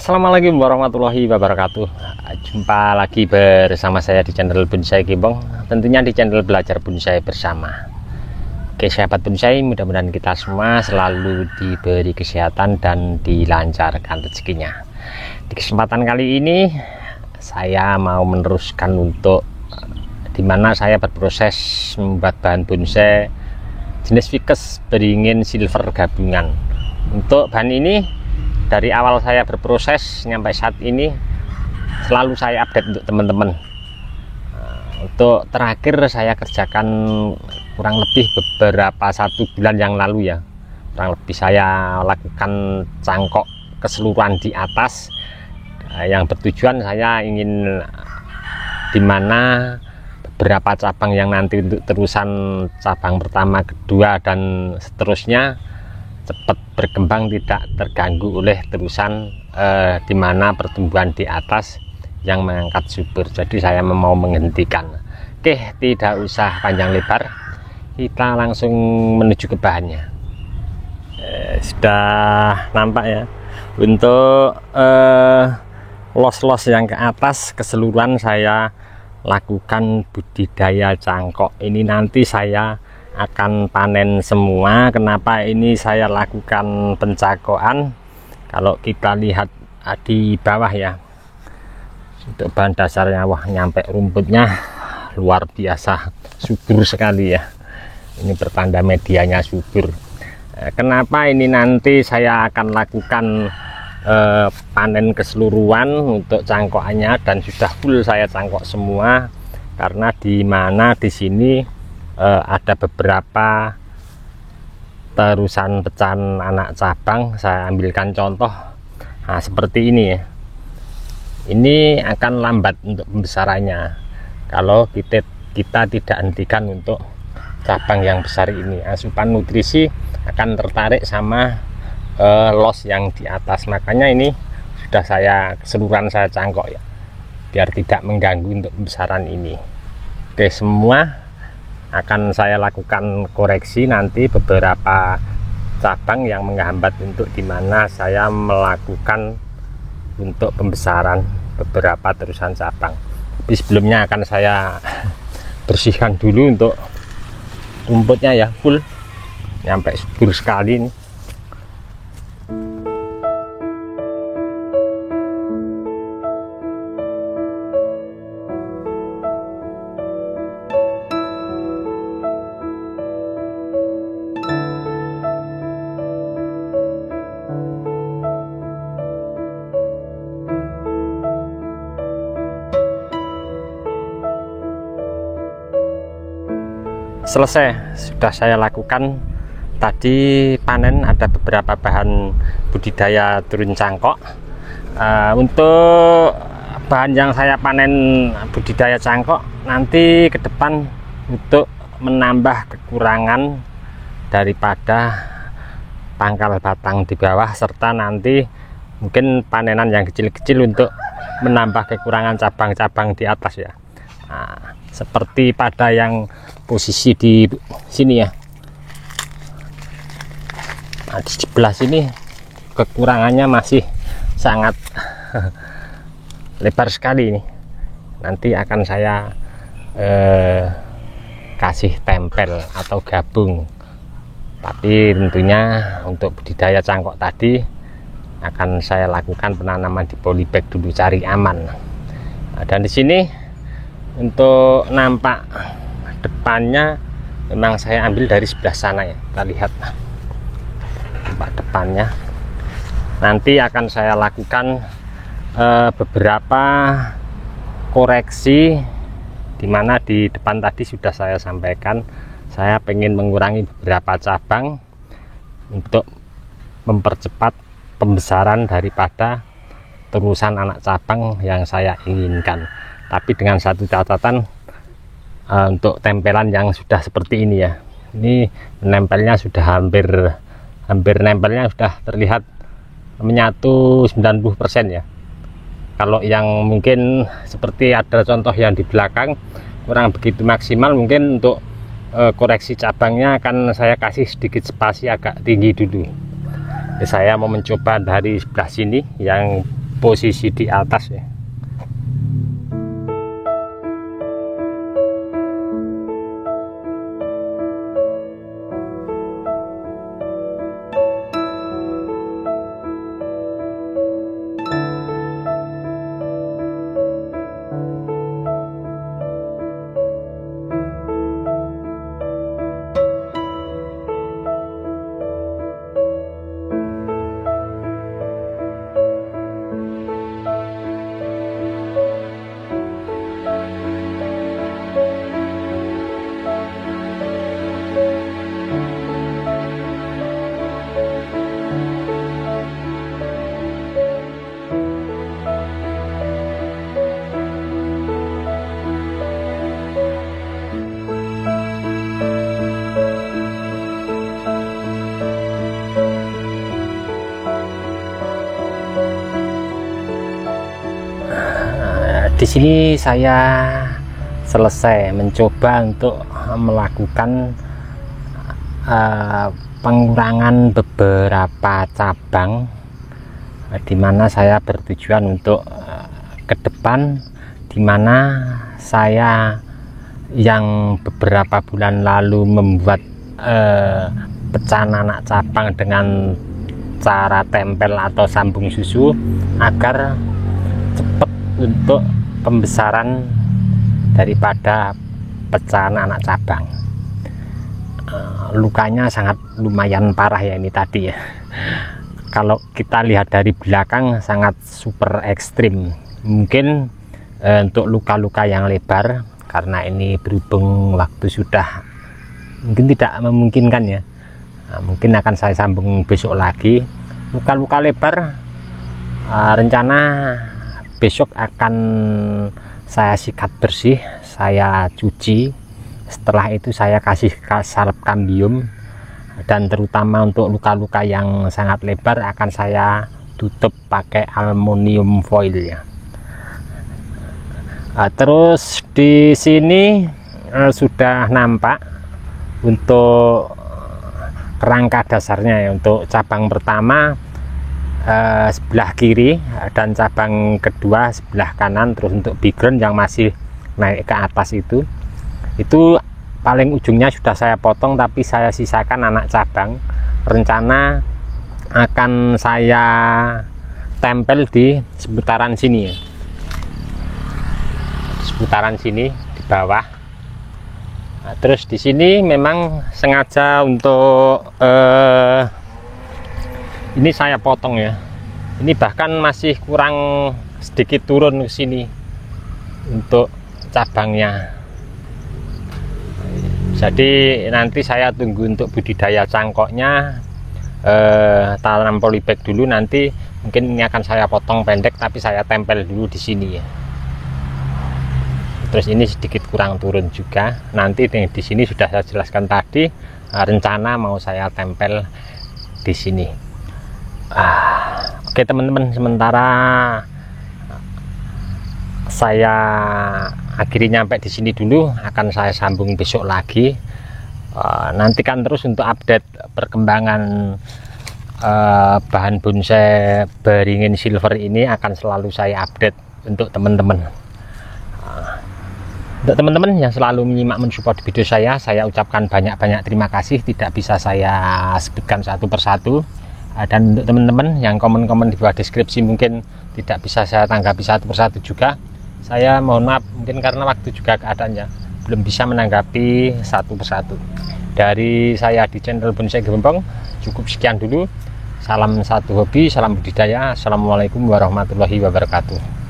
Assalamualaikum warahmatullahi wabarakatuh. Jumpa lagi bersama saya di channel Bonsai Gembong, tentunya di channel Belajar Bonsai Bersama. Oke sahabat bonsai, mudah-mudahan kita semua selalu diberi kesehatan dan dilancarkan rezekinya. Di kesempatan kali ini saya mau meneruskan untuk dimana saya berproses membuat bahan bonsai jenis Ficus beringin silver gabungan. Untuk bahan ini dari awal saya berproses sampai saat ini selalu saya update untuk teman-teman. Untuk terakhir saya kerjakan kurang lebih beberapa 1 bulan yang lalu ya, kurang lebih saya lakukan cangkok keseluruhan di atas, yang bertujuan saya ingin dimana beberapa cabang yang nanti untuk terusan cabang pertama, kedua dan seterusnya cepat berkembang, tidak terganggu oleh terusan dimana pertumbuhan di atas yang mengangkat subur. Jadi saya mau menghentikan. Oke, tidak usah panjang lebar, kita langsung menuju ke bahannya. Sudah nampak ya, untuk los-los yang ke atas keseluruhan saya lakukan budidaya cangkok. Ini nanti saya akan panen semua. Kenapa ini saya lakukan pencakokan? Kalau kita lihat di bawah ya, untuk bahan dasarnya, wah nyampe rumputnya luar biasa subur sekali ya. Ini pertanda medianya subur. Kenapa ini nanti saya akan lakukan panen keseluruhan untuk cangkokannya dan sudah full saya cangkok semua, karena di mana di sini ada beberapa terusan pecahan anak cabang. Saya ambilkan contoh, nah seperti ini ya. Ini akan lambat untuk pembesarannya kalau kita tidak hentikan untuk cabang yang besar ini. Asupan nutrisi akan tertarik sama los yang di atas, makanya ini sudah saya keseluruhan saya cangkok ya, biar tidak mengganggu untuk pembesaran ini. Oke, semua akan saya lakukan koreksi nanti beberapa cabang yang menghambat untuk dimana saya melakukan untuk pembesaran beberapa terusan cabang. Tapi sebelumnya akan saya bersihkan dulu untuk rumputnya ya, full sampai subur sekali nih. Selesai, sudah saya lakukan tadi panen. Ada beberapa bahan budidaya turun cangkok. Untuk bahan yang saya panen budidaya cangkok nanti ke depan untuk menambah kekurangan daripada pangkal batang di bawah, serta nanti mungkin panenan yang kecil-kecil untuk menambah kekurangan cabang-cabang di atas ya. Nah, seperti pada yang posisi di sini ya, nah, di sebelah sini kekurangannya masih sangat lebar sekali. Ini nanti akan saya kasih tempel atau gabung, tapi tentunya untuk budidaya cangkok tadi akan saya lakukan penanaman di polybag dulu, cari aman. Nah, dan di sini untuk nampak depannya memang saya ambil dari sebelah sana ya, kita lihat nampak depannya. Nanti akan saya lakukan beberapa koreksi, dimana di depan tadi sudah saya sampaikan saya pengen mengurangi beberapa cabang untuk mempercepat pembesaran daripada terusan anak cabang yang saya inginkan. Tapi dengan satu catatan, untuk tempelan yang sudah seperti ini ya, ini menempelnya sudah hampir nempelnya sudah terlihat menyatu 90% ya. Kalau yang mungkin seperti ada contoh yang di belakang kurang begitu maksimal, mungkin untuk koreksi cabangnya akan saya kasih sedikit spasi agak tinggi dulu. Saya mau mencoba dari sebelah sini yang posisi di atas ya. Di sini saya selesai mencoba untuk melakukan pengurangan beberapa cabang, di mana saya bertujuan untuk ke depan, di mana saya yang beberapa bulan lalu membuat pecahan anak cabang dengan cara tempel atau sambung susu agar cepat untuk pembesaran daripada pecahan anak cabang. Lukanya sangat lumayan parah ya ini tadi ya. Kalau kita lihat dari belakang sangat super ekstrim. Mungkin untuk luka-luka yang lebar, karena ini berhubung waktu sudah mungkin tidak memungkinkan ya, mungkin akan saya sambung besok lagi. Luka-luka lebar rencana besok akan saya sikat bersih, saya cuci. Setelah itu saya kasih salep kambium, dan terutama untuk luka-luka yang sangat lebar akan saya tutup pakai aluminium foil ya. Terus di sini sudah nampak untuk kerangka dasarnya ya. Untuk cabang pertama sebelah kiri dan cabang kedua sebelah kanan. Terus untuk background yang masih naik ke atas itu paling ujungnya sudah saya potong, tapi saya sisakan anak cabang. Rencana akan saya tempel di seputaran sini ya, seputaran sini di bawah. Terus di sini memang sengaja untuk ini saya potong ya. Ini bahkan masih kurang sedikit turun ke sini untuk cabangnya. Jadi nanti saya tunggu untuk budidaya cangkoknya, tanam polybag dulu. Nanti mungkin ini akan saya potong pendek, tapi saya tempel dulu di sini ya. Terus ini sedikit kurang turun juga. Nanti di sini sudah saya jelaskan tadi, rencana mau saya tempel di sini. Oke teman-teman, sementara saya akhiri nyampe di sini dulu. Akan saya sambung besok lagi. Nantikan terus untuk update perkembangan bahan bonsai beringin silver ini, akan selalu saya update untuk teman-teman. Untuk teman-teman yang selalu menyimak mensupport video saya ucapkan banyak-banyak terima kasih. Tidak bisa saya sebutkan satu persatu. Dan untuk teman-teman yang komen-komen di bawah deskripsi mungkin tidak bisa saya tanggapi satu persatu juga, saya mohon maaf, mungkin karena waktu juga keadaannya belum bisa menanggapi satu persatu. Dari saya di channel Bonsai Gembong cukup sekian dulu. Salam satu hobi, salam budidaya. Assalamualaikum warahmatullahi wabarakatuh.